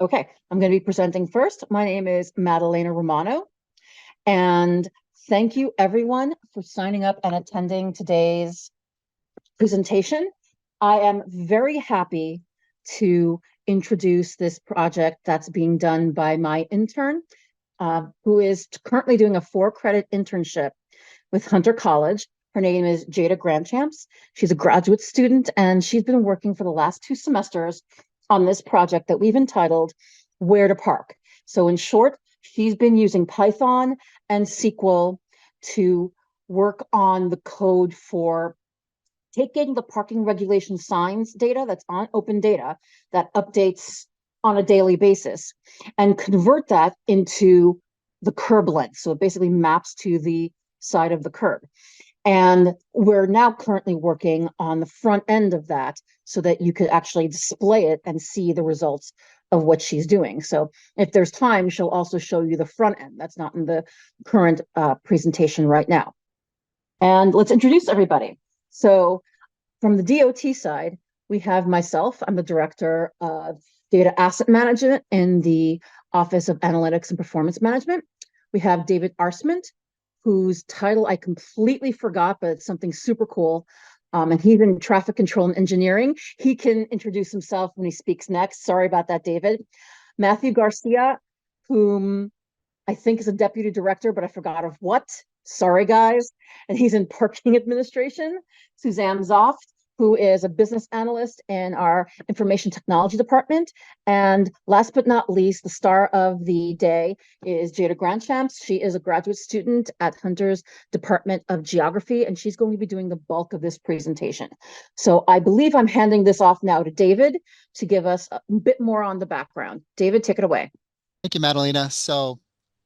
Okay, I'm going to be presenting first. My name is Madalena Romano, and thank you everyone for signing up and attending today's presentation. I am very happy to introduce this project that's being done by my intern, who is currently doing a 4-credit internship with Hunter College. Her name is Jada Grandchamps. She's a graduate student, and she's been working for the last 2 semesters on this project that we've entitled Where to Park. So in short, she's been using Python and SQL to work on the code for taking the parking regulation signs data that's on open data that updates on a daily basis and convert that into the curb length. So it basically maps to the side of the curb. And we're now currently working on the front end of that so that you could actually display it and see the results of what she's doing. So if there's time, she'll also show you the front end. That's not in the current presentation right now. And let's introduce everybody. So from the DOT side, we have myself. I'm the director of data asset management in the Office of Analytics and Performance Management. We have David Arsment, whose title I completely forgot, but it's something super cool. And he's in traffic control and engineering. He can introduce himself when he speaks next. Sorry about that, David. Matthew Garcia, whom I think is a deputy director, but I forgot of what. Sorry, guys. And he's in parking administration. Suzanne Zoft, who is a business analyst in our information technology department. And last but not least, the star of the day is Jada Grandchamps. She is a graduate student at Hunter's Department of Geography, and she's going to be doing the bulk of this presentation. So I believe I'm handing this off now to David to give us a bit more on the background. David, take it away. Thank you, Madalena.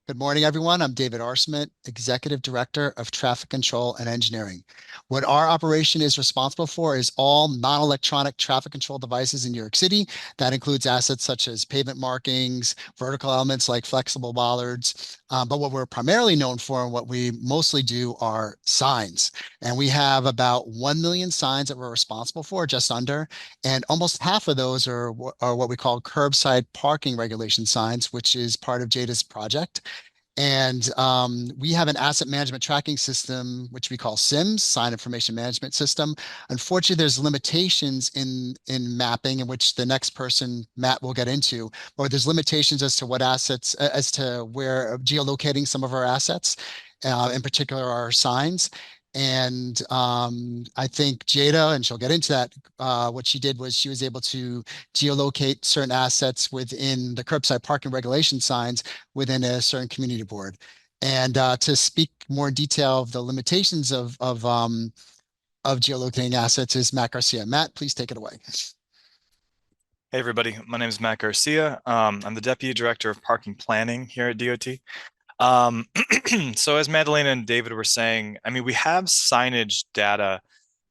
Good morning, everyone. I'm David Arsment, Executive Director of Traffic Control and Engineering. What our operation is responsible for is all non-electronic traffic control devices in New York City. That includes assets such as pavement markings, vertical elements like flexible bollards. But what we're primarily known for and what we mostly do are signs. And we have about 1 million signs that we're responsible for, just under. And almost half of those are what we call curbside parking regulation signs, which is part of Jada's project. And we have an asset management tracking system, which we call SIMS, Sign Information Management System. Unfortunately, there's limitations in mapping, in which the next person, Matt, will get into, or there's limitations as to what assets, as to where geolocating some of our assets, in particular our signs. And I think Jada, and she'll get into that, what she did was she was able to geolocate certain assets within the curbside parking regulation signs within a certain community board. And to speak more in detail of the limitations of geolocating assets is Matt Garcia. Matt, please take it away. Hey everybody, my name is Matt Garcia. I'm the Deputy Director of Parking Planning here at DOT. So as Madalena and David were saying, I mean, we have signage data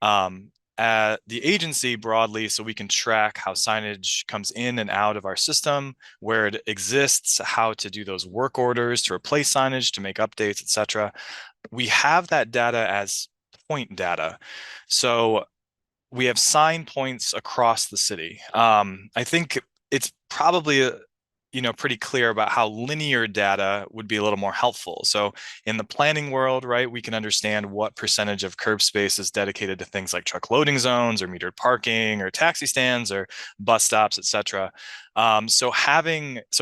at the agency broadly, so we can track how signage comes in and out of our system, where it exists, how to do those work orders to replace signage, to make updates, etc. We have that data as point data. So we have sign points across the city. I think it's probably pretty clear about how linear data would be a little more helpful. So in the planning world, right, we can understand what percentage of curb space is dedicated to things like truck loading zones or metered parking or taxi stands or bus stops, etc. So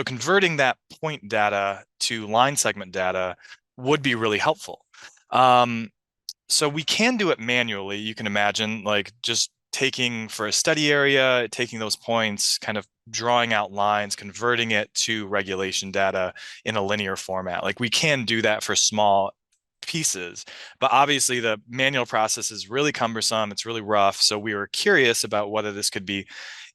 converting that point data to line segment data would be really helpful. So we can do it manually. You can imagine like just taking for a study area, taking those points, kind of drawing out lines, converting it to regulation data in a linear format. Like we can do that for small pieces, but obviously the manual process is really cumbersome. It's really rough. So we were curious about whether this could be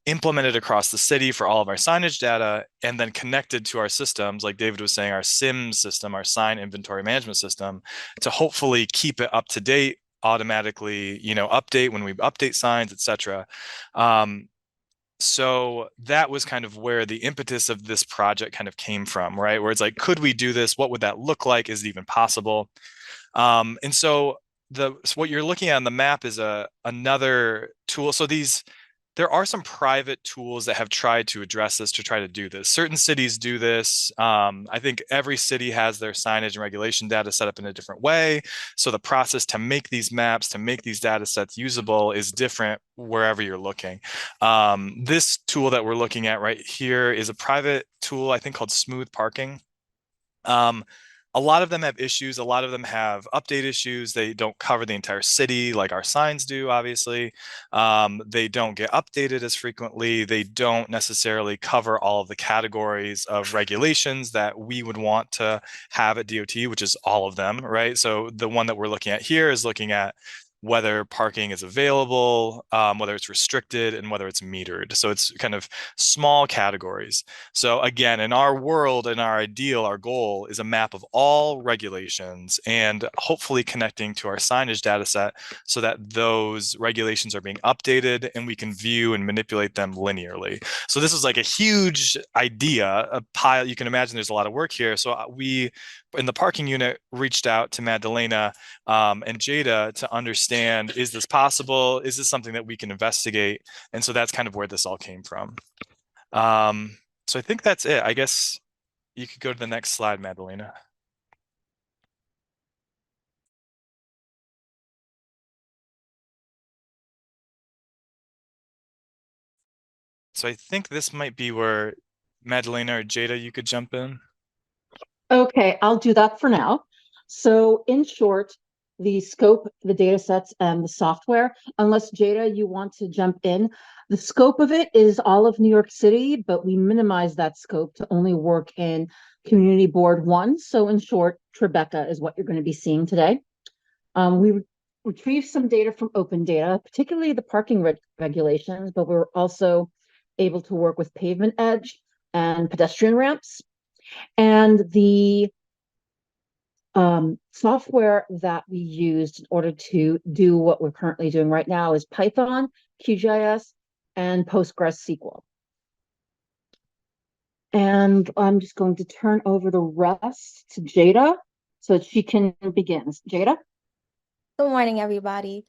implemented across the city for all of our signage data and then connected to our systems, like David was saying, our SIM system, our sign inventory management system, to hopefully keep it up to date, automatically, update when we update signs, etc. So that was kind of where the impetus of this project kind of came from, right? Where it's like, could we do this? What would that look like? Is it even possible? And so what you're looking at on the map is another tool. So these there are some private tools that have tried to address this, to try to do this. Certain cities do this. I think every city has their signage and regulation data set up in a different way. So the process to make these maps, to make these data sets usable is different wherever you're looking. This tool that we're looking at right here is a private tool, I think called Smooth Parking. A lot of them have issues. A lot of them have update issues. They don't cover the entire city like our signs do, obviously. They don't get updated as frequently. They don't necessarily cover all of the categories of regulations that we would want to have at DOT, which is all of them, right? So the one that we're looking at here is looking at whether parking is available, whether it's restricted, and whether it's metered. So it's kind of small categories. So again, in our world, in our ideal, our goal is a map of all regulations and hopefully connecting to our signage data set so that those regulations are being updated and we can view and manipulate them linearly. So this is like a huge idea, a pile. You can imagine there's a lot of work here. So we, in the parking unit, reached out to Madalena and Jada to understand, is this possible? Is this something that we can investigate? And so that's kind of where this all came from. So I think that's it. I guess you could go to the next slide, Madalena. So I think this might be where Madalena or Jada, you could jump in. Okay, I'll do that for now. So in short, the scope, the data sets, and the software, unless Jada, you want to jump in, the scope of it is all of New York City, but we minimize that scope to only work in Community Board 1. So in short, Tribeca is what you're going to be seeing today. We retrieved some data from open data, particularly the parking regulations, but we were also able to work with Pavement Edge and pedestrian ramps. And the software that we used in order to do what we're currently doing right now is Python, QGIS, and PostgreSQL. And I'm just going to turn over the rest to Jada so that she can begin. Jada? Good morning, everybody.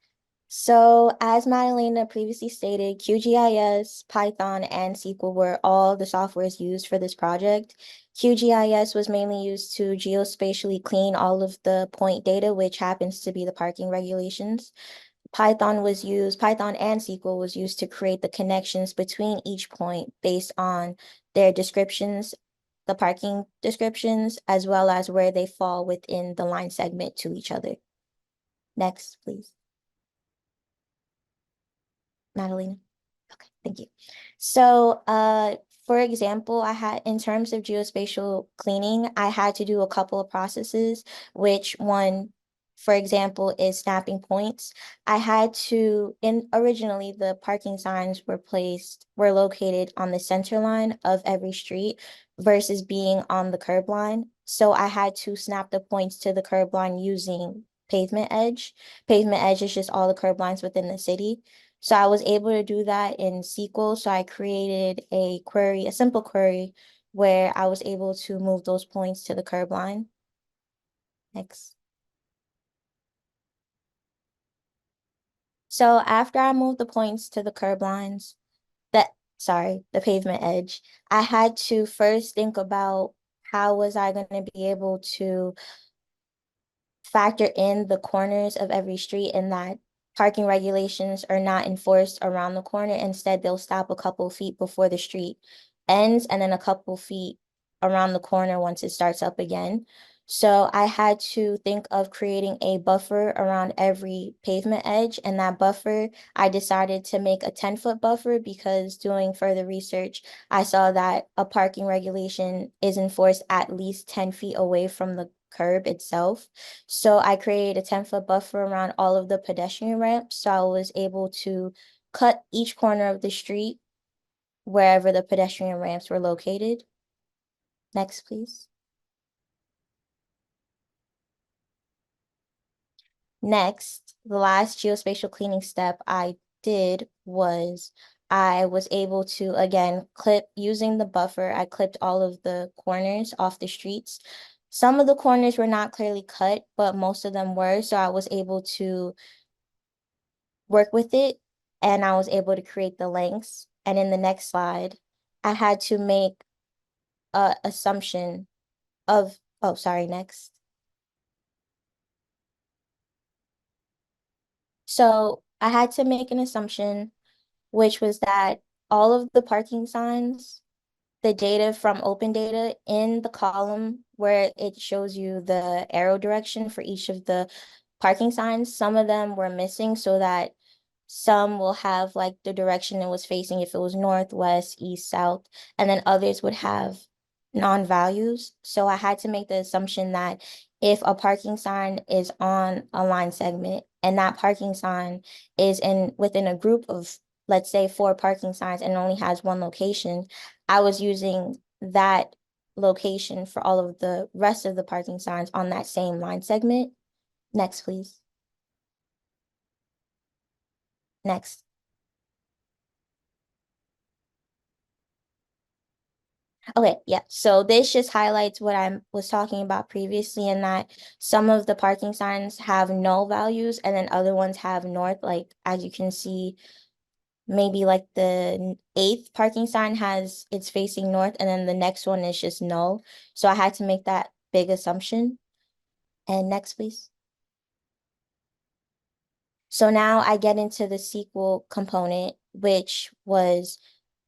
So as Madalena previously stated, QGIS, Python, and SQL were all the softwares used for this project. QGIS was mainly used to geospatially clean all of the point data, which happens to be the parking regulations. Python and SQL was used to create the connections between each point based on their descriptions, the parking descriptions, as well as where they fall within the line segment to each other. Next, please. Madalena. Okay, thank you. So, for example, in terms of geospatial cleaning, I had to do a couple of processes, which one, for example, is snapping points. I had to, originally the parking signs were located on the center line of every street versus being on the curb line. So I had to snap the points to the curb line using Pavement Edge. Pavement Edge is just all the curb lines within the city. So I was able to do that in SQL. So I created a simple query where I was able to move those points to the curb line. Next. So after I moved the points to the curb lines, the pavement edge, I had to first think about how was I going to be able to factor in the corners of every street, and that parking regulations are not enforced around the corner. Instead, they'll stop a couple feet before the street ends and then a couple feet around the corner once it starts up again. So I had to think of creating a buffer around every pavement edge, and that buffer, I decided to make a 10-foot buffer because doing further research, I saw that a parking regulation is enforced at least 10 feet away from the curb itself. So I created a 10-foot buffer around all of the pedestrian ramps. So I was able to cut each corner of the street wherever the pedestrian ramps were located. Next, please. Next, the last geospatial cleaning step I did was I was able to, again, using the buffer, I clipped all of the corners off the streets. Some of the corners were not clearly cut, but most of them were. So I was able to work with it and I was able to create the lengths. And in the next slide, I had to make a assumption of, oh, sorry, next. So I had to make an assumption, which was that all of the parking signs, the data from open data in the column where it shows you the arrow direction for each of the parking signs, some of them were missing so that some will have like the direction it was facing if it was north, west, east, south, and then others would have non-values. So I had to make the assumption that if a parking sign is on a line segment and that parking sign is within a group of, let's say, 4 parking signs and only has one location, I was using that location for all of the rest of the parking signs on that same line segment. Next, please. Next. Okay, yeah. So this just highlights what I was talking about previously, in that some of the parking signs have no values and then other ones have north. Like as you can see, maybe like the 8th parking sign has it's facing north, and then the next one is just null. So I had to make that big assumption. And next, please. So now I get into the SQL component, which was,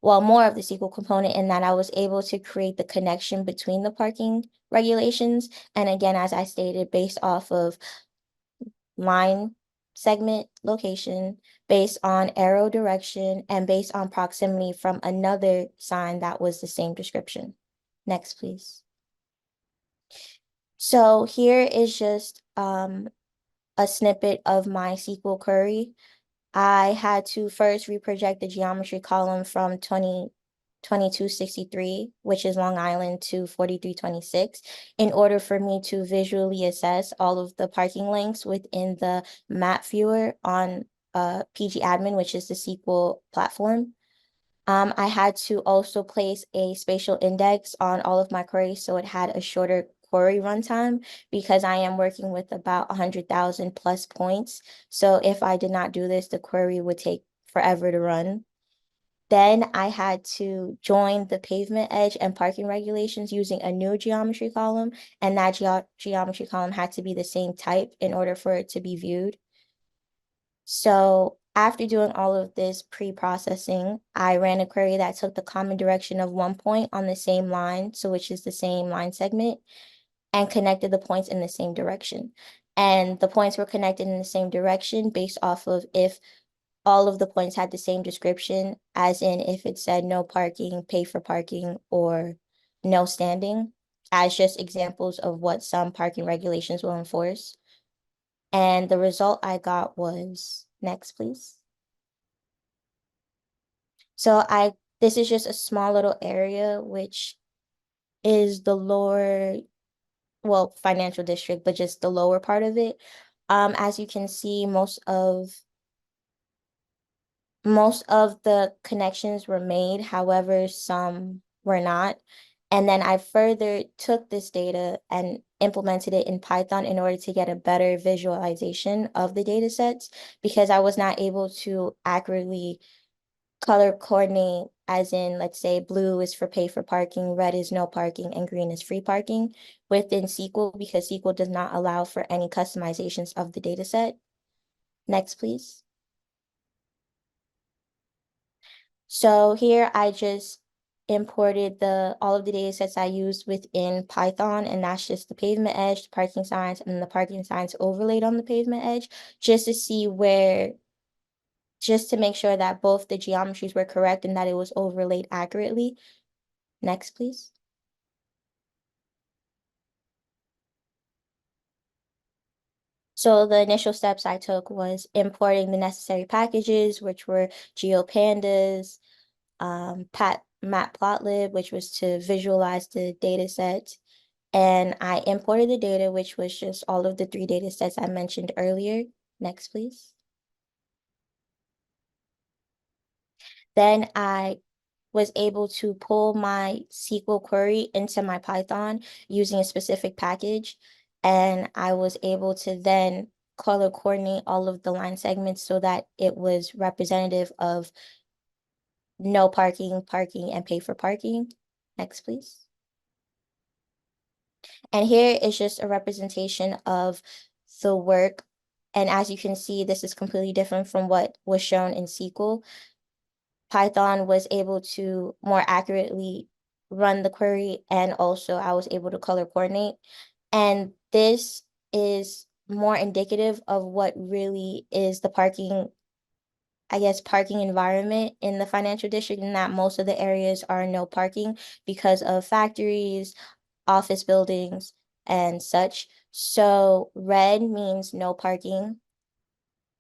well, more of the SQL component in that I was able to create the connection between the parking regulations. And again, as I stated, based off of line segment location, based on arrow direction, and based on proximity from another sign that was the same description. Next, please. So here is just a snippet of my SQL query. I had to first reproject the geometry column from 2263, which is Long Island, to 4326, in order for me to visually assess all of the parking links within the map viewer on PG Admin, which is the SQL platform. I had to also place a spatial index on all of my queries so it had a shorter query runtime, because I am working with about 100,000 plus points. So if I did not do this, the query would take forever to run. Then I had to join the pavement edge and parking regulations using a new geometry column, and that geometry column had to be the same type in order for it to be viewed. So after doing all of this pre-processing, I ran a query that took the common direction of 1 point on the same line, so which is the same line segment, and connected the points in the same direction. And the points were connected in the same direction based off of if all of the points had the same description, as in if it said no parking, pay for parking, or no standing, as just examples of what some parking regulations will enforce. And the result I got was, next, please. So this is just a small little area, which is the lower, well, financial district, but just the lower part of it. As you can see, most of the connections were made, however, some were not. And then I further took this data and implemented it in Python in order to get a better visualization of the data sets, because I was not able to accurately color coordinate, as in, let's say blue is for pay for parking, red is no parking, and green is free parking within SQL, because SQL does not allow for any customizations of the data set. Next, please. So here I just imported all of the data sets I used within Python, and that's just the pavement edge, the parking signs, and the parking signs overlaid on the pavement edge, just to see just to make sure that both the geometries were correct and that it was overlaid accurately. Next, please. So the initial steps I took was importing the necessary packages, which were GeoPandas, Matplotlib, which was to visualize the data set. And I imported the data, which was just all of the 3 data sets I mentioned earlier. Next, please. Then I was able to pull my SQL query into my Python using a specific package. And I was able to then color coordinate all of the line segments so that it was representative of no parking, parking, and pay for parking. Next, please. And here is just a representation of the work. And as you can see, this is completely different from what was shown in SQL. Python was able to more accurately run the query, and also I was able to color coordinate. And this is more indicative of what really is the parking, I guess, parking environment in the financial district, in that most of the areas are no parking because of factories, office buildings, and such. So red means no parking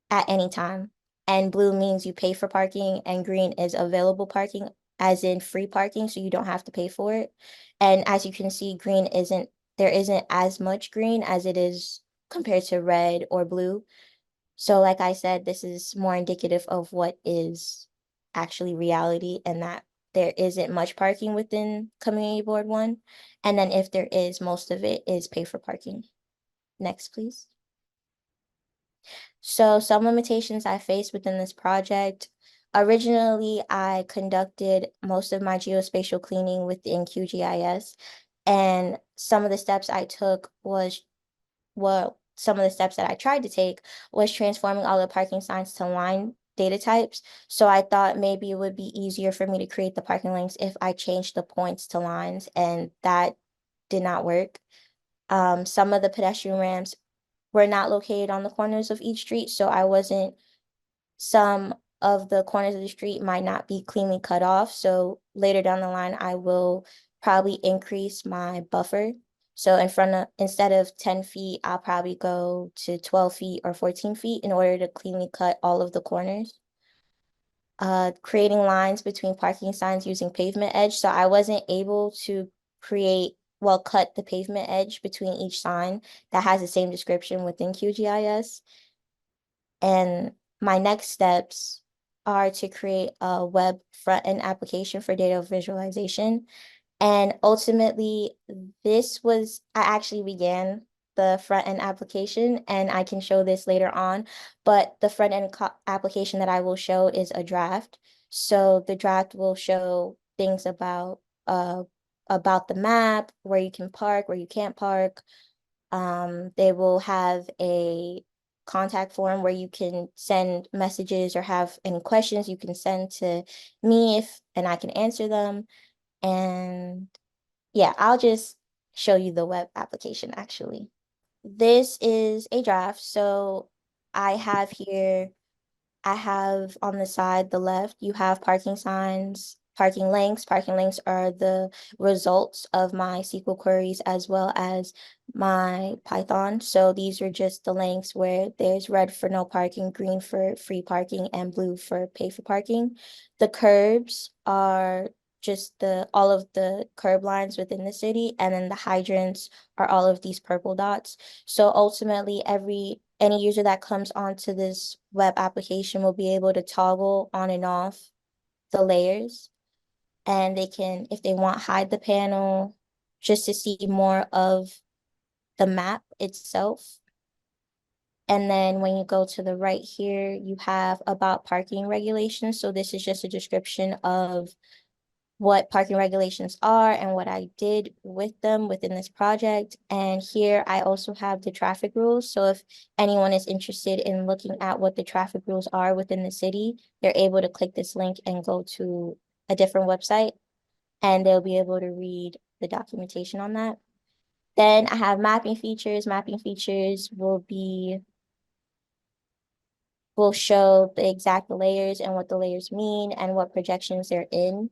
at any time, and blue means you pay for parking, and green is available parking, as in free parking, so you don't have to pay for it. And as you can see, there isn't as much green as it is compared to red or blue. So like I said, this is more indicative of what is actually reality, and that there isn't much parking within Community Board 1. And then if there is, most of it is pay for parking. Next, please. So some limitations I faced within this project. Originally, I conducted most of my geospatial cleaning within QGIS, and some of the steps I took was, well, some of the steps that I tried to take was transforming all the parking signs to line data types. So I thought maybe it would be easier for me to create the parking lanes if I changed the points to lines, and that did not work. Some of the pedestrian ramps were not located on the corners of each street, so some of the corners of the street might not be cleanly cut off. So later down the line, I will probably increase my buffer. So instead of 10 feet, I'll probably go to 12 feet or 14 feet in order to cleanly cut all of the corners. Creating lines between parking signs using pavement edge. So I wasn't able to cut the pavement edge between each sign that has the same description within QGIS. And my next steps are to create a web front-end application for data visualization. And ultimately, I actually began the front-end application, and I can show this later on, but the front-end application that I will show is a draft. So the draft will show things about the map, where you can park, where you can't park. They will have a contact form where you can send messages or have any questions you can send to me and I can answer them. And yeah, I'll just show you the web application actually. This is a draft. So I have here, I have on the side, the left, you have parking signs, parking links. Parking links are the results of my SQL queries as well as my Python. So these are just the links where there's red for no parking, green for free parking, and blue for pay for parking. The curbs are just all of the curb lines within the city, and then the hydrants are all of these purple dots. So ultimately, any user that comes onto this web application will be able to toggle on and off the layers, and they can, if they want, hide the panel just to see more of the map itself. And then when you go to the right here, you have about parking regulations. So this is just a description of what parking regulations are and what I did with them within this project. And here I also have the traffic rules. So if anyone is interested in looking at what the traffic rules are within the city, they're able to click this link and go to a different website, and they'll be able to read the documentation on that. Then I have mapping features. Mapping features will show the exact layers and what the layers mean and what projections they're in.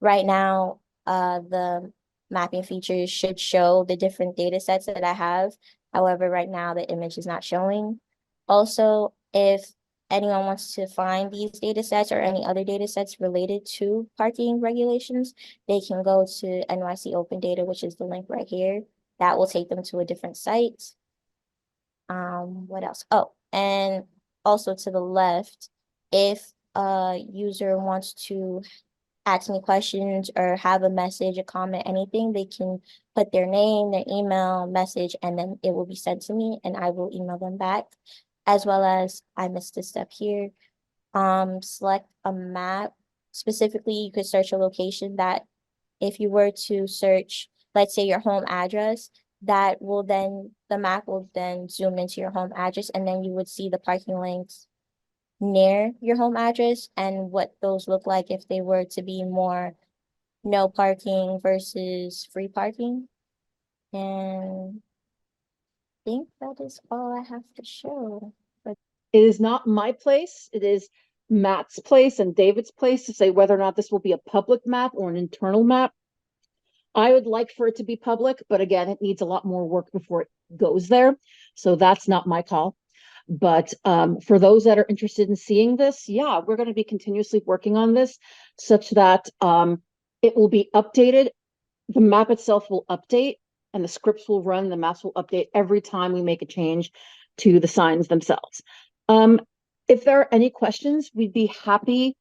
Right now, the mapping features should show the different data sets that I have. However, right now the image is not showing. Also, if anyone wants to find these data sets or any other data sets related to parking regulations, they can go to NYC Open Data, which is the link right here. That will take them to a different site. What else? Oh, and also to the left, if a user wants to ask me questions or have a message, a comment, anything, they can put their name, their email, message, and then it will be sent to me and I will email them back. As well as I missed a step here. Select a map. Specifically, you could search a location that if you were to search, let's say your home address, that will then, the map will then zoom into your home address and then you would see the parking lanes near your home address and what those look like if they were to be more no parking versus free parking. And I think that is all I have to show. It is not my place. It is Matt's place and David's place to say whether or not this will be a public map or an internal map. I would like for it to be public, but again, it needs a lot more work before it goes there. So that's not my call. But for those that are interested in seeing this, yeah, we're going to be continuously working on this such that it will be updated. The map itself will update and the scripts will run, the maps will update every time we make a change to the signs themselves. If there are any questions, we'd be happy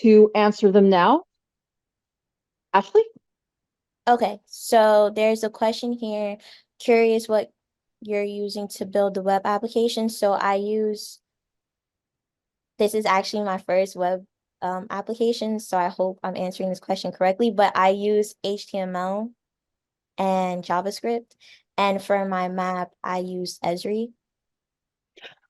to answer them now. Ashley? Okay, so there's a question here. Curious what you're using to build the web application. So this is actually my first web application, so I hope I'm answering this question correctly, but I use HTML and JavaScript. And for my map, I use Esri.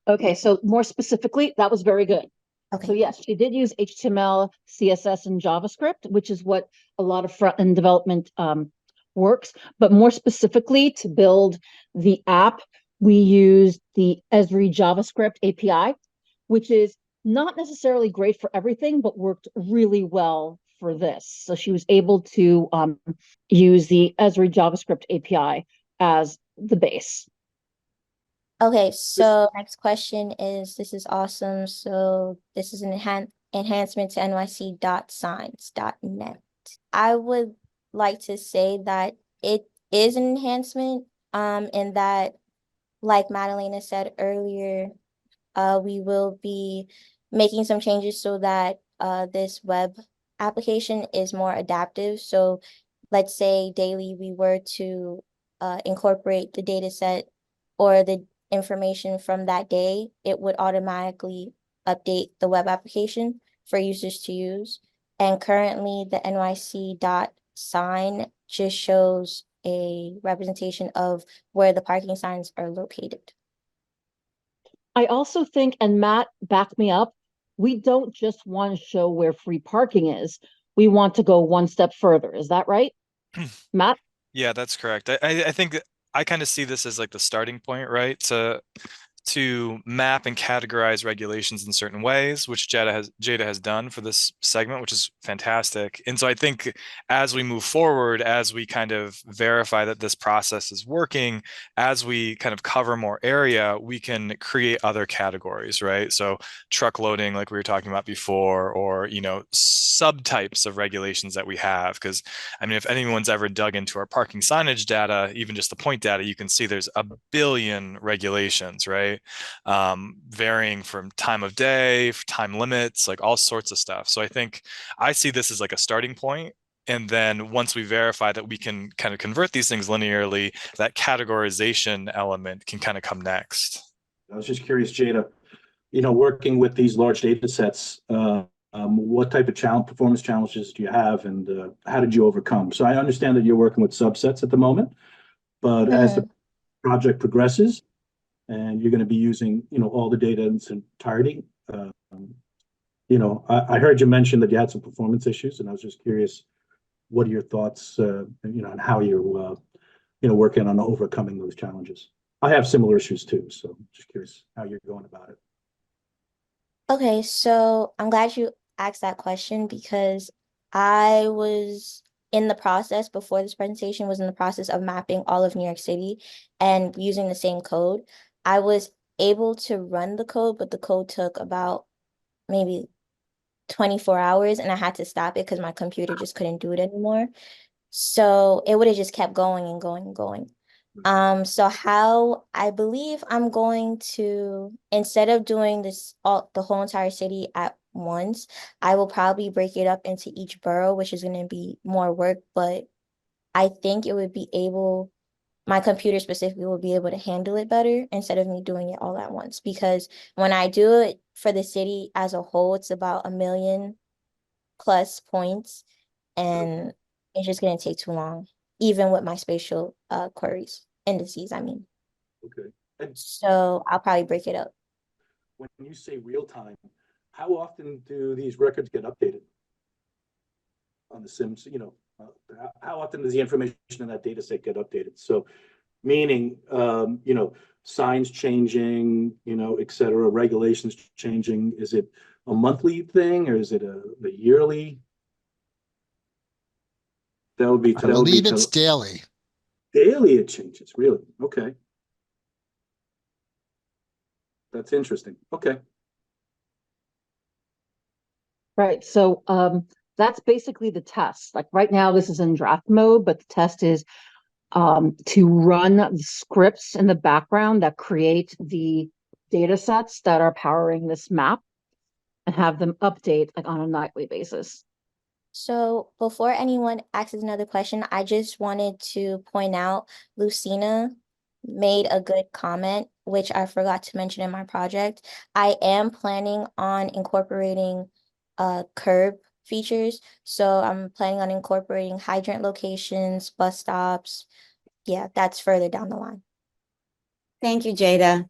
Okay, so more specifically, that was very good. Okay. So yes, she did use HTML, CSS, and JavaScript, which is what a lot of front-end development works. But more specifically, to build the app, we used the Esri JavaScript API, which is not necessarily great for everything, but worked really well for this. So she was able to use the Esri JavaScript API as the base. Okay, so next question is, this is awesome. So this is an enhancement to nyc.signs.net. I would like to say that it is an enhancement, in that, like Madalena said earlier, we will be making some changes so that this web application is more adaptive. So let's say daily we were to incorporate the data set or the information from that day, it would automatically update the web application for users to use. And currently the nyc.sign just shows a representation of where the parking signs are located. I also think, and Matt, back me up, we don't just want to show where free parking is. We want to go one step further. Is that right, Matt? Yeah, that's correct. I think that I kind of see this as like the starting point, right? To map and categorize regulations in certain ways, which Jada has done for this segment, which is fantastic. And so I think as we move forward, as we kind of verify that this process is working, as we kind of cover more area, we can create other categories, right? So truck loading, like we were talking about before, or, you know, subtypes of regulations that we have. Because I mean, if anyone's ever dug into our parking signage data, even just the point data, you can see there's a billion regulations, right? Varying from time of day, time limits, like all sorts of stuff. So I think I see this as like a starting point. And then once we verify that we can kind of convert these things linearly, that categorization element can kind of come next. I was just curious, Jada, you know, working with these large data sets, what type of performance challenges do you have, and how did you overcome? So I understand that you're working with subsets at the moment, but as the project progresses and you're going to be using, you know, all the data in its entirety, you know, I heard you mention that you had some performance issues, and I was just curious, what are your thoughts, you know, on how you're, you know, working on overcoming those challenges? I have similar issues too, so just curious how you're going about it. Okay, so I'm glad you asked that question because I was in the process before this presentation was in the process of mapping all of New York City and using the same code. I was able to run the code, but the code took about maybe 24 hours and I had to stop it because my computer just couldn't do it anymore. So it would have just kept going and going and going. So how I believe I'm going to, instead of doing this the whole entire city at once. I will probably break it up into each borough, which is going to be more work, but I think it would be able, my computer specifically will be able to handle it better instead of me doing it all at once. Because when I do it for the city as a whole, it's about 1 million plus points, and it's just going to take too long, even with my spatial queries, indices, I mean. Okay. And So I'll probably break it up. when you say real time, how often do these records get updated on the Sims? How often does the information in that data set get updated? So meaning, signs changing, et cetera, regulations changing. Is it a monthly thing or is it a yearly? That would be I believe it's daily. daily. It changes, really. Okay. That's interesting. Okay. Right. So that's basically the test. Like right now, this is in draft mode, but the test is to run the scripts in the background that create the data sets that are powering this map and have them update like on a nightly basis. So before anyone asks another question, I just wanted to point out Lucina made a good comment, which I forgot to mention in my project. I am planning on incorporating curb features. So I'm planning on incorporating hydrant locations, bus stops. Yeah, that's further down the line. Thank you, Jada.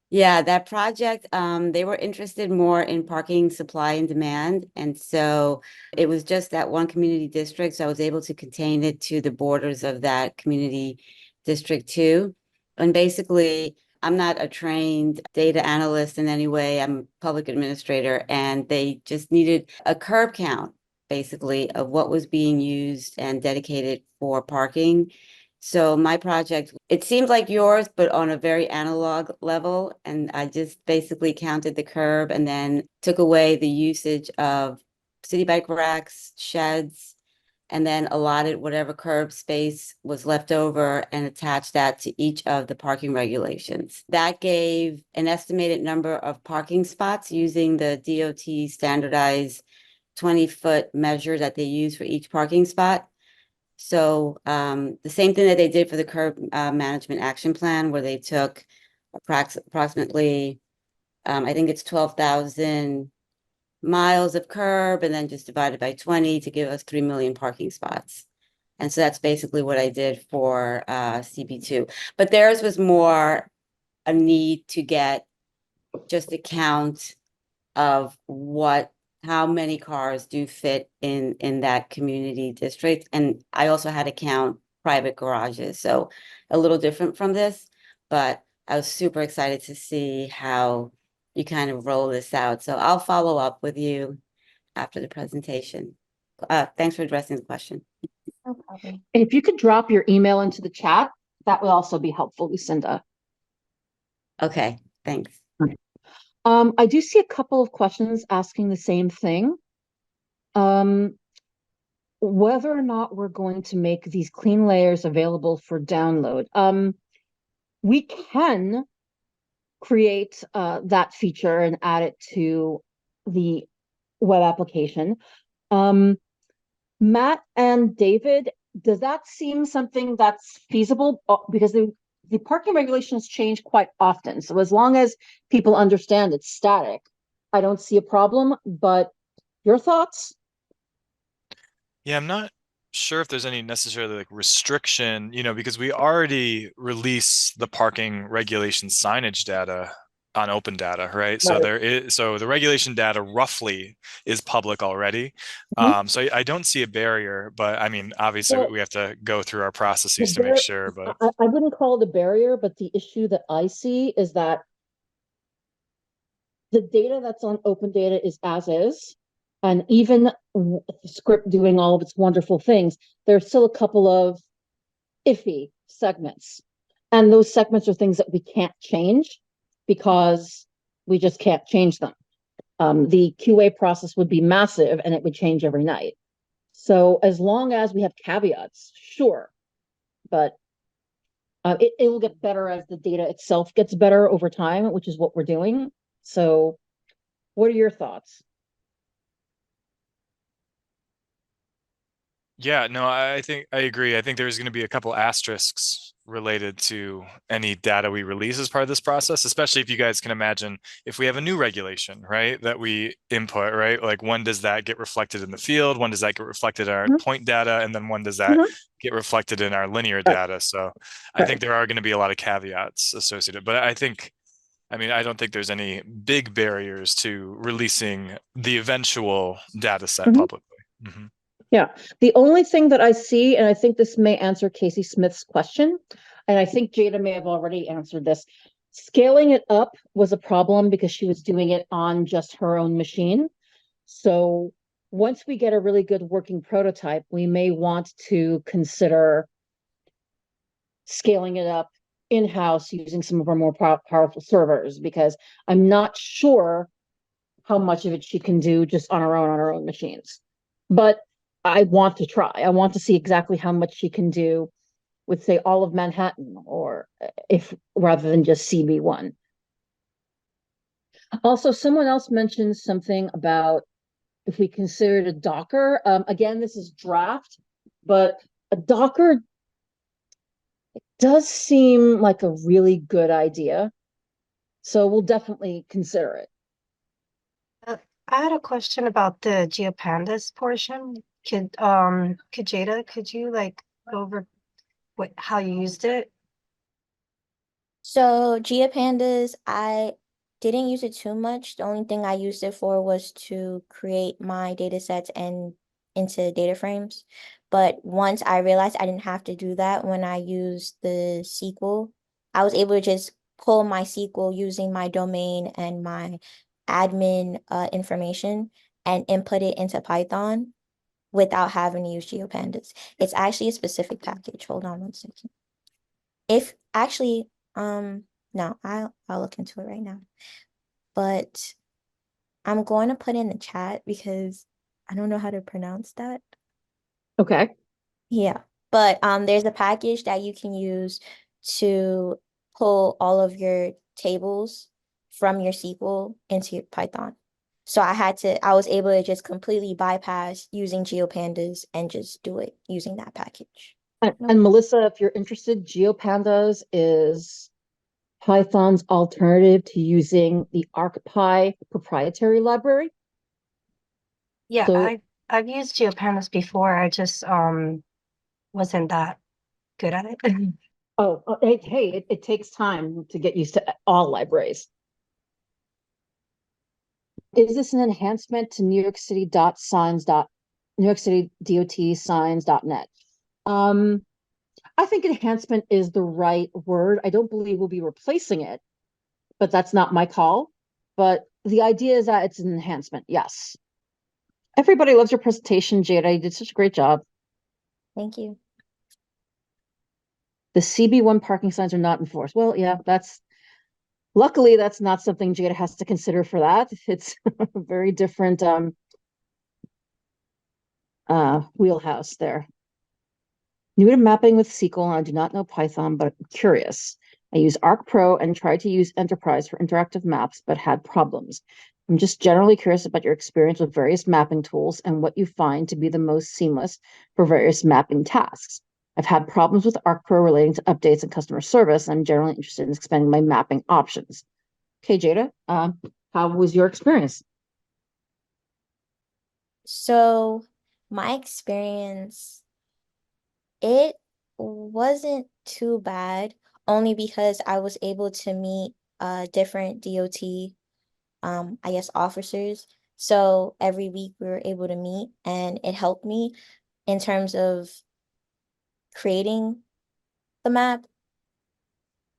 Yeah, that project, they were interested more in parking supply and demand. And so it was just that one community district. So I was able to contain it to the borders of that community district too. And basically, I'm not a trained data analyst in any way. I'm a public administrator, and they just needed a curb count, basically, of what was being used and dedicated for parking. So my project, it seems like yours, but on a very analog level. And I just basically counted the curb and then took away the usage of city bike racks, sheds, and then allotted whatever curb space was left over and attached that to each of the parking regulations. That gave an estimated number of parking spots using the DOT standardized 20-foot measure that they use for each parking spot. So the same thing that they did for the curb management action plan, where they took approximately, I think it's 12,000 miles of curb and then just divided by 20 to give us 3 million parking spots. And so that's basically what I did for CB2. But theirs was more a need to get just a count of how many cars do fit in that community district. And I also had to count private garages, so a little different from this, but I was super excited to see how you kind of roll this out. So I'll follow up with you after the presentation. Thanks for addressing the question. No problem. If you could drop your email into the chat, that would also be helpful, Lucinda. Okay, thanks. I do see a couple of questions asking the same thing. Whether or not we're going to make these clean layers available for download. We can create that feature and add it to the web application. Matt and David, does that seem something that's feasible? Because the parking regulations change quite often. So as long as people understand it's static, I don't see a problem, but your thoughts? Yeah, I'm not sure if there's any necessarily like restriction, because we already release the parking regulation signage data on open data, right? So Right. so the regulation data roughly is public already. Mhm. So I don't see a barrier, but I mean, obviously Well, we have to go through our the processes to make bar- sure, but I wouldn't call it a barrier, but the issue that I see is that the data that's on open data is as is. And even the script doing all of its wonderful things, there's still a couple of iffy segments. And those segments are things that we can't change because we just can't change them. The QA process would be massive and it would change every night. So as long as we have caveats, sure, but it will get better as the data itself gets better over time, which is what we're doing. So what are your thoughts? Yeah, no, I think I agree. I think there's going to be a couple asterisks related to any data we release as part of this process, especially if you guys can imagine if we have a new regulation, right, that we input, right? Like when does that get reflected in the field? When does that get reflected in our Mhm. point data? And then when does that Mhm. get reflected in our linear Right. data? So I Right. think there are going to be a lot of caveats associated, but I mean, I don't think there's any big barriers to releasing the eventual data set Mhm. publicly. Mhm. Yeah, the only thing that I see, and I think this may answer Casey Smith's question, and I think Jada may have already answered this. Scaling it up was a problem because she was doing it on just her own machine. So once we get a really good working prototype, we may want to consider scaling it up in-house using some of our more powerful servers, because I'm not sure how much of it she can do just on her own machines. But I want to try. I want to see exactly how much she can do with, say, all of Manhattan, or if rather than just CB1. Also, someone else mentioned something about if we considered a Docker. Again, this is draft, but a Docker does seem like a really good idea. So we'll definitely consider it. I had a question about the GeoPandas portion. Could Jada, could you like go over how you used it? So GeoPandas, I didn't use it too much. The only thing I used it for was to create my data sets and into data frames. But once I realized I didn't have to do that when I used the SQL, I was able to just pull my SQL using my domain and my admin information and input it into Python without having to use GeoPandas. It's actually a specific package. Hold on one second. If actually, no, I'll look into it right now. But I'm going to put in the chat because I don't know how to pronounce that. Okay. Yeah. But there's a package that you can use to pull all of your tables from your SQL into your Python. So I was able to just completely bypass using GeoPandas and just do it using that package. And Melissa, if you're interested, GeoPandas is Python's alternative to using the ArcPy proprietary library. Yeah, So, I've used GeoPandas before. I just wasn't that good at it. hey, it takes time to get used to all libraries. Is this an enhancement to New York City DOT signs.net? I think enhancement is the right word. I don't believe we'll be replacing it, but that's not my call. But the idea is that it's an enhancement. Yes. Everybody loves your presentation, Jada. You did such a great job. Thank you. The CB1 parking signs are not enforced. Well, yeah, luckily that's not something Jada has to consider for that. It's a very different wheelhouse there. New to mapping with SQL, and I do not know Python, but I'm curious. I use ArcPro and tried to use Enterprise for interactive maps, but had problems. I'm just generally curious about your experience with various mapping tools and what you find to be the most seamless for various mapping tasks. I've had problems with ArcPro relating to updates and customer service, and I'm generally interested in expanding my mapping options. Okay, Jada, how was your experience? So my experience, it wasn't too bad, only because I was able to meet different DOT I guess officers. So every week we were able to meet and it helped me in terms of creating the map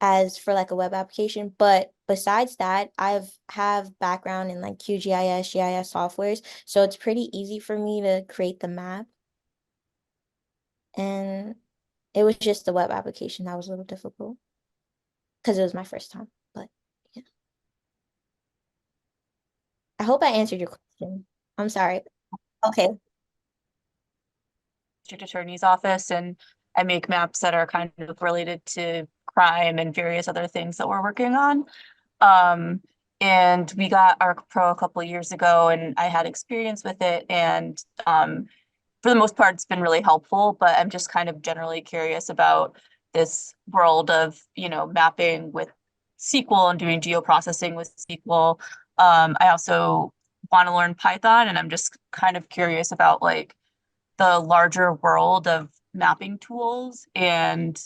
as for like a web application. But besides that, have background in like QGIS, GIS softwares. So it's pretty easy for me to create the map. And it was just the web application that was a little difficult because it was my first time. But yeah. I hope I answered your question. I'm sorry. Okay. District Attorney's Office, and I make maps that are kind of related to crime and various other things that we're working on. And we got ArcPro a couple of years ago, and I had experience with it, and for the most part, it's been really helpful, but I'm just kind of generally curious about this world of, mapping with SQL and doing geoprocessing with SQL. I also want to learn Python, and I'm just kind of curious about like the larger world of mapping tools. And,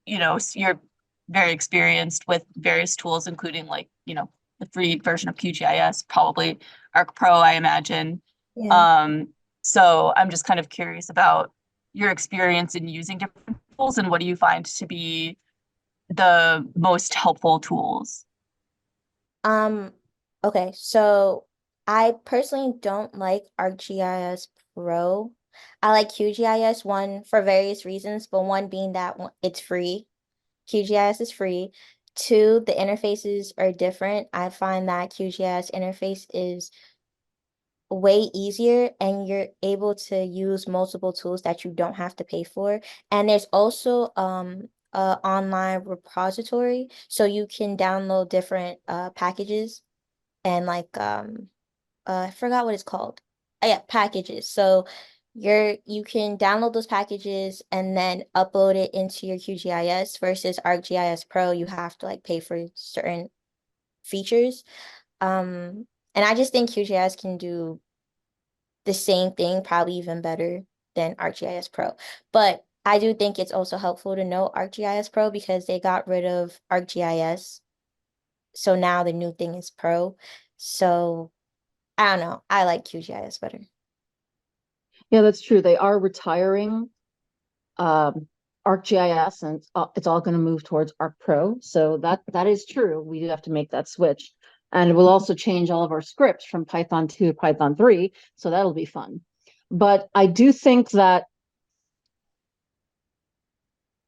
you're very experienced with various tools, including like, the free version of QGIS, probably ArcPro, I imagine. Yeah. So I'm just kind of curious about your experience in using different tools and what do you find to be the most helpful tools? Um, okay, so I personally don't like ArcGIS Pro. I like QGIS, one for various reasons, but one being that it's free. QGIS is free. Two, the interfaces are different. I find that QGIS interface is way easier and you're able to use multiple tools that you don't have to pay for. And there's also a online repository, so you can download different packages and like I forgot what it's called. Yeah, packages. So you can download those packages and then upload it into your QGIS versus ArcGIS Pro, you have to like pay for certain features. And I just think QGIS can do the same thing, probably even better than ArcGIS Pro. But I do think it's also helpful to know ArcGIS Pro because they got rid of ArcGIS. So now the new thing is Pro. So I don't know. I like QGIS better. Yeah, that's true. They are retiring ArcGIS, and it's all going to move towards ArcPro. So that is true. We do have to make that switch. And it will also change all of our scripts from Python 2 to Python 3. So that'll be fun. But I do think that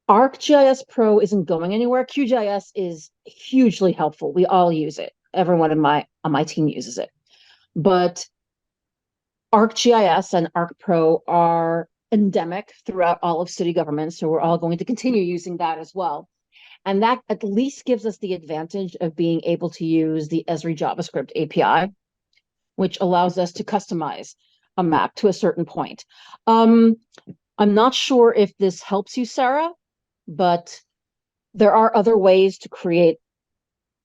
ArcGIS Pro isn't going anywhere. QGIS is hugely helpful. We all use it. Everyone on my team uses it. But ArcGIS and ArcPro are endemic throughout all of city government, so we're all going to continue using that as well. And that at least gives us the advantage of being able to use the Esri JavaScript API, which allows us to customize a map to a certain point. I'm not sure if this helps you, Sarah, but there are other ways to create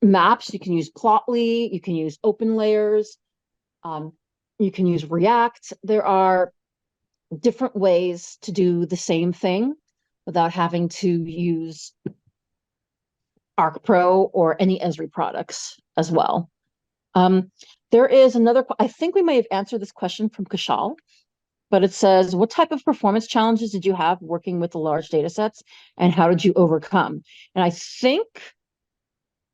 maps. You can use Plotly, you can use OpenLayers, you can use React. There are different ways to do the same thing without having to use ArcPro or any Esri products as well. There is another, I think we may have answered this question from Kashal, but it says, what type of performance challenges did you have working with the large data sets and how did you overcome? And I think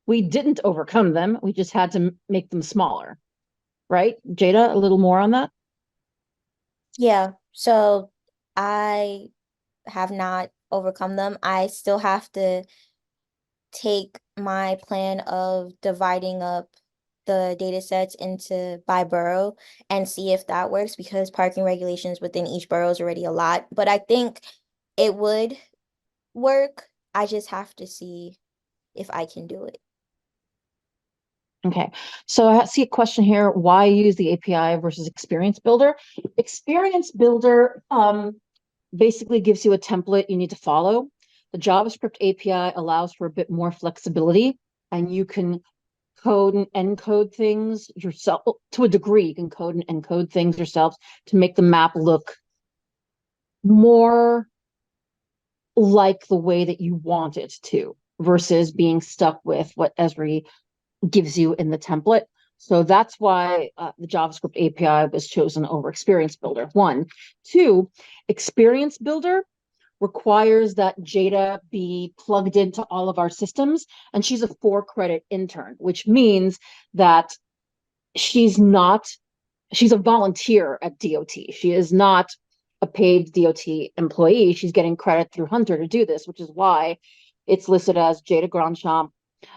we didn't overcome them. We just had to make them smaller, right? Jada, a little more on that? Yeah, so I have not overcome them. I still have to take my plan of dividing up the data sets into by borough and see if that works because parking regulations within each borough is already a lot. But I think it would work. I just have to see if I can do it. Okay, so I see a question here, why use the API versus Experience Builder? Experience Builder basically gives you a template you need to follow. The JavaScript API allows for a bit more flexibility, and you can code and encode things yourself to a degree. You can code and encode things yourselves to make the map look more like the way that you want it to, versus being stuck with what Esri gives you in the template. So that's why the JavaScript API was chosen over Experience Builder. One. Two, Experience Builder requires that Jada be plugged into all of our systems, and she's a 4-credit intern, which means that she's a volunteer at DOT. She is not a paid DOT employee. She's getting credit through Hunter to do this, which is why it's listed as Jada Grandchamp,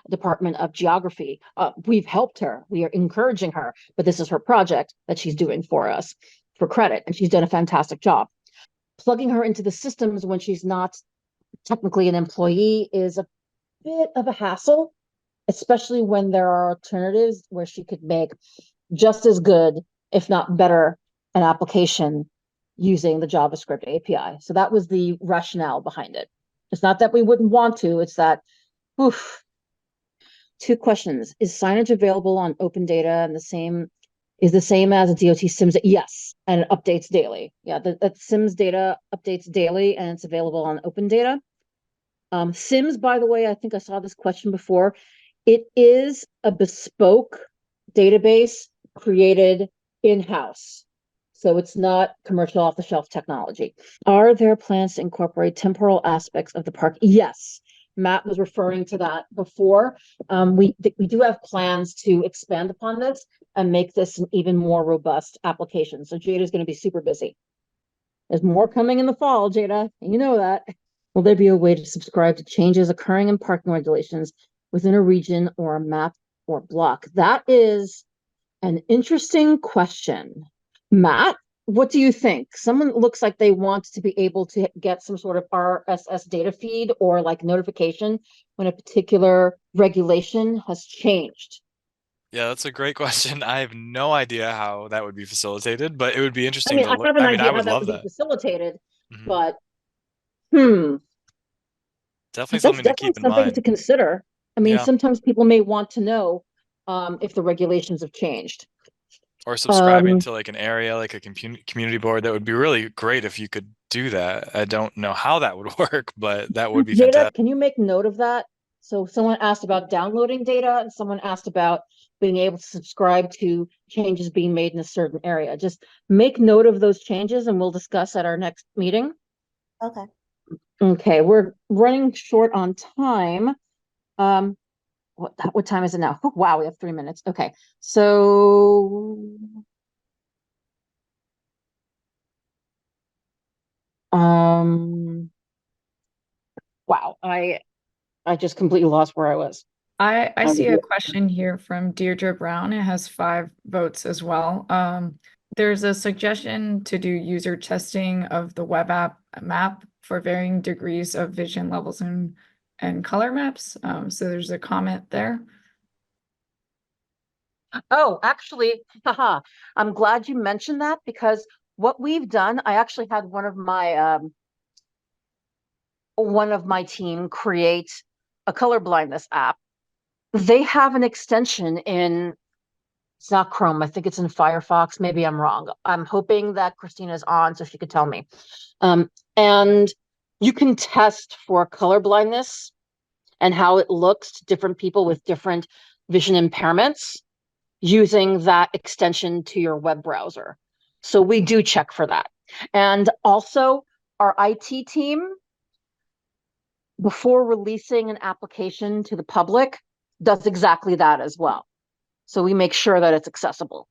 Department of Geography. We've helped her. We are encouraging her, but this is her project that she's doing for us for credit, and she's done a fantastic job. Plugging her into the systems when she's not technically an employee is a bit of a hassle, especially when there are alternatives where she could make just as good, if not better, an application using the JavaScript API. So that was the rationale behind it. It's not that we wouldn't want to, it's that, oof. 2 questions. Is signage available on open data and the same as a DOT SIMS? Yes, and it updates daily. Yeah, that SIMS data updates daily and it's available on open data. SIMS, by the way, I think I saw this question before. It is a bespoke database created in-house. So it's not commercial off-the-shelf technology. Are there plans to incorporate temporal aspects of the park? Yes. Matt was referring to that before. We do have plans to expand upon this and make this an even more robust application. So Jada's going to be super busy. There's more coming in the fall, Jada. You know that. Will there be a way to subscribe to changes occurring in parking regulations within a region or a map or block? That is an interesting question. Matt, what do you think? Someone looks like they want to be able to get some sort of RSS data feed or like notification when a particular regulation has changed. Yeah, that's a great question. I have no idea how that would be facilitated, but it would be I interesting mean, to I look. have an I mean, idea I how would that love would be that. facilitated, Mhm. but Definitely that's something to definitely keep in something to mind. consider. I mean, Yeah. sometimes people may want to know if the regulations have changed. Or subscribing to like an area, like a community board. That would be really great if you could do that. I don't know how that would work, but that would be Jada, fantastic. can you make note of that? So someone asked about downloading data and someone asked about being able to subscribe to changes being made in a certain area. Just make note of those changes and we'll discuss at our next meeting. Okay. Okay, we're running short on time. What time is it now? Oh, wow, we have 3 minutes. Okay, so wow, I just completely lost where I was. I see a question here from Deirdre Brown. It has 5 votes as well. There's a suggestion to do user testing of the web app map for varying degrees of vision levels and color maps. So there's a comment there. Oh, actually, haha, I'm glad you mentioned that because what we've done, I actually had one of my team create a color blindness app. They have an extension in, it's not Chrome, I think it's in Firefox. Maybe I'm wrong. I'm hoping that Christina's on so she could tell me. And you can test for color blindness and how it looks to different people with different vision impairments using that extension to your web browser. So we do check for that. And also our IT team, before releasing an application to the public, does exactly that as well. So we make sure that it's accessible.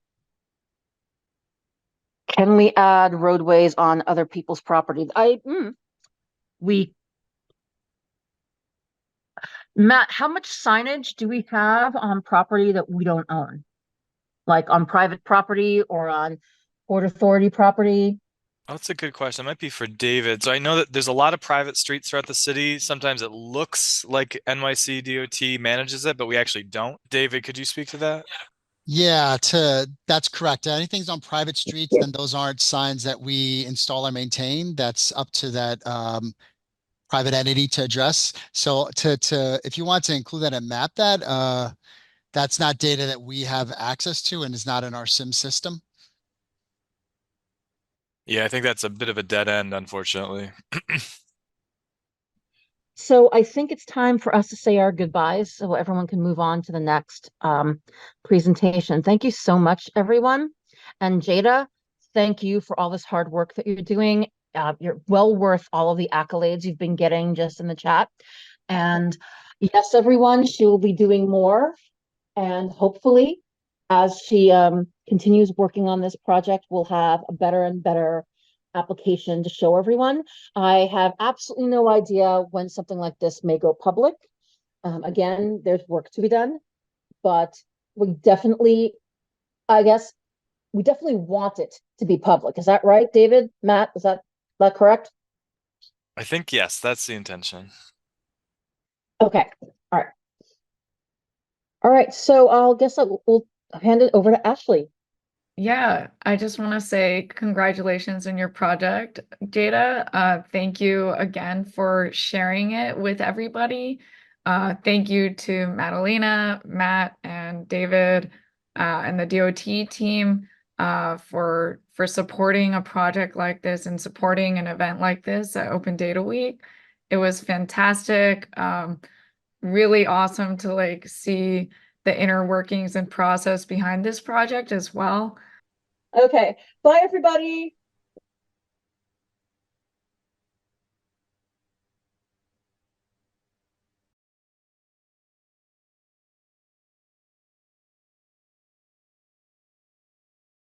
Can we add roadways on other people's property? Matt, how much signage do we have on property that we don't own? Like on private property or on Port Authority property? Oh, that's a good question. It might be for David. So I know that there's a lot of private streets throughout the city. Sometimes it looks like NYC DOT manages it, but we actually don't. David, could you speak to that? Yeah, that's correct. Anything's on private streets, then those aren't signs that we install or maintain. That's up to that private entity to address. So if you want to include that and map that, that's not data that we have access to and is not in our SIM system. Yeah, I think that's a bit of a dead end, unfortunately. So I think it's time for us to say our goodbyes so everyone can move on to the next presentation. Thank you so much, everyone. And Jada, thank you for all this hard work that you're doing. You're well worth all of the accolades you've been getting just in the chat. And yes, everyone, she will be doing more. And hopefully, as she continues working on this project, we'll have a better and better application to show everyone. I have absolutely no idea when something like this may go public. Again, there's work to be done, but we definitely, I guess, we definitely want it to be public. Is that right, David? Matt, is that correct? I think, yes, that's the intention. Okay, all right. All right, so I'll guess we'll hand it over to Ashley. Yeah, I just want to say congratulations on your project, Jada. Thank you again for sharing it with everybody. Thank you to Madalena, Matt, and David, and the DOT team for supporting a project like this and supporting an event like this at Open Data Week. It was fantastic. Really awesome to like see the inner workings and process behind this project as well. Okay, bye everybody.